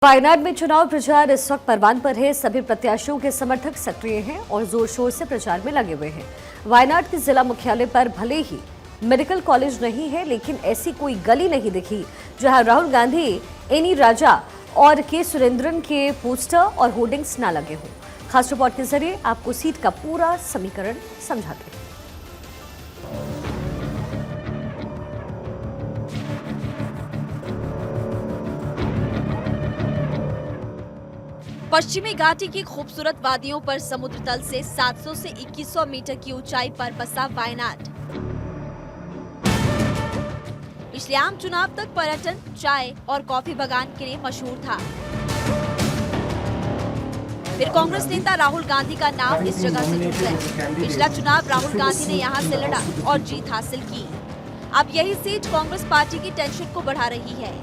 वायनाड में चुनाव प्रचार इस वक्त परवान पर है। सभी प्रत्याशियों के समर्थक सक्रिय हैं और जोर शोर से प्रचार में लगे हुए हैं। वायनाड के जिला मुख्यालय पर भले ही मेडिकल कॉलेज नहीं है, लेकिन ऐसी कोई गली नहीं दिखी जहां राहुल गांधी, एनी राजा और के सुरेंद्रन के पोस्टर और होर्डिंग्स न लगे हों। खास रिपोर्ट के जरिए आपको सीट का पूरा समीकरण समझाते हैं। पश्चिमी घाटी की खूबसूरत वादियों पर समुद्र तल से 700 से 2100 मीटर की ऊंचाई पर बसा वायनाड पिछले आम चुनाव तक पर्यटन, चाय और कॉफी बागान के लिए मशहूर था। फिर कांग्रेस नेता राहुल गांधी का नाम इस जगह से जुड़ गया। पिछला चुनाव राहुल गांधी ने यहां से लड़ा और जीत हासिल की। अब यही सीट कांग्रेस पार्टी की टेंशन को बढ़ा रही है।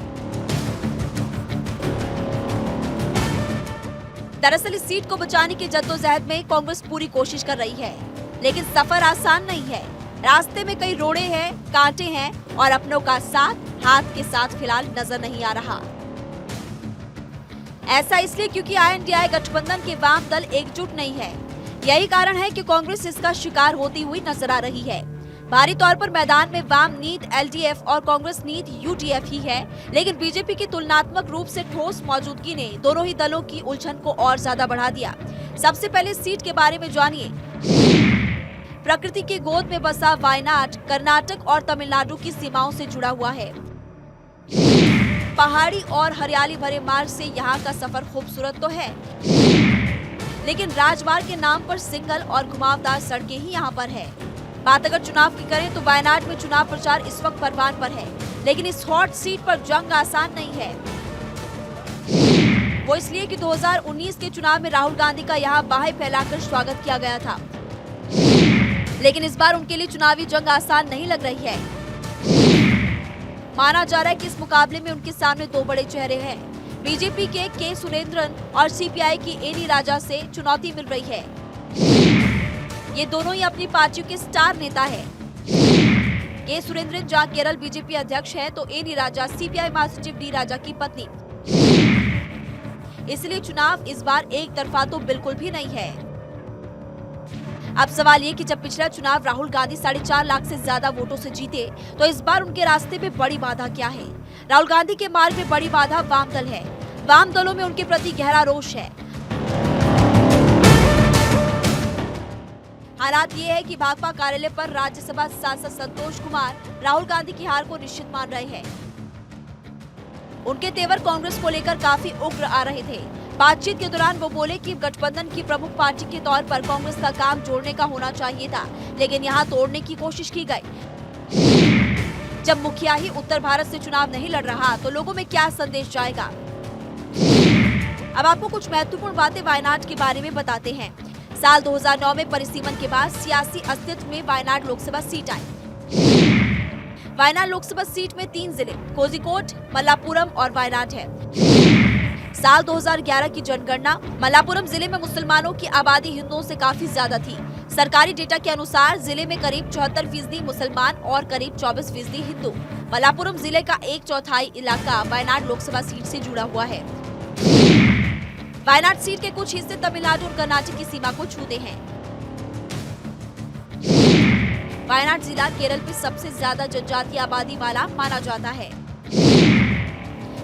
दरअसल इस सीट को बचाने की जद्दोजहद में कांग्रेस पूरी कोशिश कर रही है, लेकिन सफर आसान नहीं है। रास्ते में कई रोड़े हैं, कांटे हैं और अपनों का साथ हाथ के साथ फिलहाल नजर नहीं आ रहा। ऐसा इसलिए क्योंकि INDI गठबंधन के वाम दल एकजुट नहीं है। यही कारण है कि कांग्रेस इसका शिकार होती हुई नजर आ रही है। भारी तौर पर मैदान में वाम नीत LDF और कांग्रेस नीत UDF ही है, लेकिन बीजेपी की तुलनात्मक रूप से ठोस मौजूदगी ने दोनों ही दलों की उलझन को और ज्यादा बढ़ा दिया। सबसे पहले सीट के बारे में जानिए। प्रकृति की गोद में बसा वायनाड कर्नाटक और तमिलनाडु की सीमाओं से जुड़ा हुआ है। पहाड़ी और हरियाली भरे मार्ग से यहाँ का सफर खूबसूरत तो है, लेकिन राजमार्ग के नाम पर सिंगल और घुमावदार सड़कें ही यहाँ पर है। बात अगर चुनाव की करें तो वायनाड में चुनाव प्रचार इस वक्त परवान पर है, लेकिन इस हॉट सीट पर जंग आसान नहीं है। वो इसलिए कि 2019 के चुनाव में राहुल गांधी का यहाँ बाहें फैलाकर स्वागत किया गया था, लेकिन इस बार उनके लिए चुनावी जंग आसान नहीं लग रही है। माना जा रहा है कि इस मुकाबले में उनके सामने दो बड़े चेहरे हैं। बीजेपी के सुरेंद्रन और CPI की एनी राजा से चुनौती मिल रही है। ये दोनों ही अपनी पार्टियों के स्टार नेता हैं। के सुरेंद्रन जहां केरल बीजेपी अध्यक्ष हैं, तो एनी राजा CPI महासचिव डी राजा की पत्नी। इसलिए चुनाव इस बार एक तरफा तो बिल्कुल भी नहीं है। अब सवाल ये कि जब पिछला चुनाव राहुल गांधी 4.5 लाख से ज्यादा वोटों से जीते, तो इस बार उनके रास्ते में बड़ी बाधा क्या है? राहुल गांधी के मार्ग में बड़ी बाधा वाम दल है। वाम दलों में उनके प्रति गहरा रोष है। हालात ये है कि भाजपा कार्यालय पर राज्यसभा सांसद संतोष कुमार राहुल गांधी की हार को निश्चित मान रहे हैं। उनके तेवर कांग्रेस को लेकर काफी उग्र आ रहे थे। बातचीत के दौरान वो बोले कि गठबंधन की प्रमुख पार्टी के तौर पर कांग्रेस का काम जोड़ने का होना चाहिए था, लेकिन यहाँ तोड़ने की कोशिश की गई। जब मुखिया ही उत्तर भारत से चुनाव नहीं लड़ रहा, तो लोगों में क्या संदेश जाएगा? अब आपको कुछ महत्वपूर्ण बातें वायनाड के बारे में बताते हैं। साल 2009 में परिसीमन के बाद सियासी अस्तित्व में वायनाड लोकसभा सीट आई। वायनाड लोकसभा सीट में 3 जिले कोझिकोड, मल्लापुरम और वायनाड है। साल 2011 की जनगणना मल्लापुरम जिले में मुसलमानों की आबादी हिंदुओं से काफी ज्यादा थी। सरकारी डेटा के अनुसार जिले में करीब 74% मुसलमान और करीब 24% हिंदू। मल्लापुरम जिले का 1/4 इलाका वायनाड लोकसभा सीट से जुड़ा हुआ है। वायनाड सीट के कुछ हिस्से तमिलनाडु और कर्नाटक की सीमा को छूते हैं। वायनाड जिला केरल में सबसे ज्यादा जनजातीय आबादी वाला माना जाता है।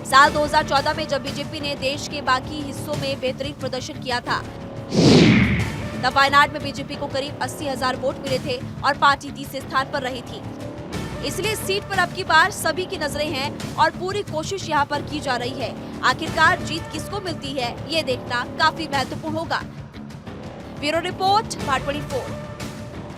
साल 2014 में जब बीजेपी ने देश के बाकी हिस्सों में बेहतरीन प्रदर्शन किया था, तब वायनाड में बीजेपी को करीब 80,000 वोट मिले थे और पार्टी तीसरे स्थान पर रही थी। इसलिए इस सीट पर अब की बार सभी की नजरें हैं और पूरी कोशिश यहाँ पर की जा रही है। आखिरकार जीत किसको मिलती है, ये देखना काफी महत्वपूर्ण होगा। Bureau report, Bharat 24।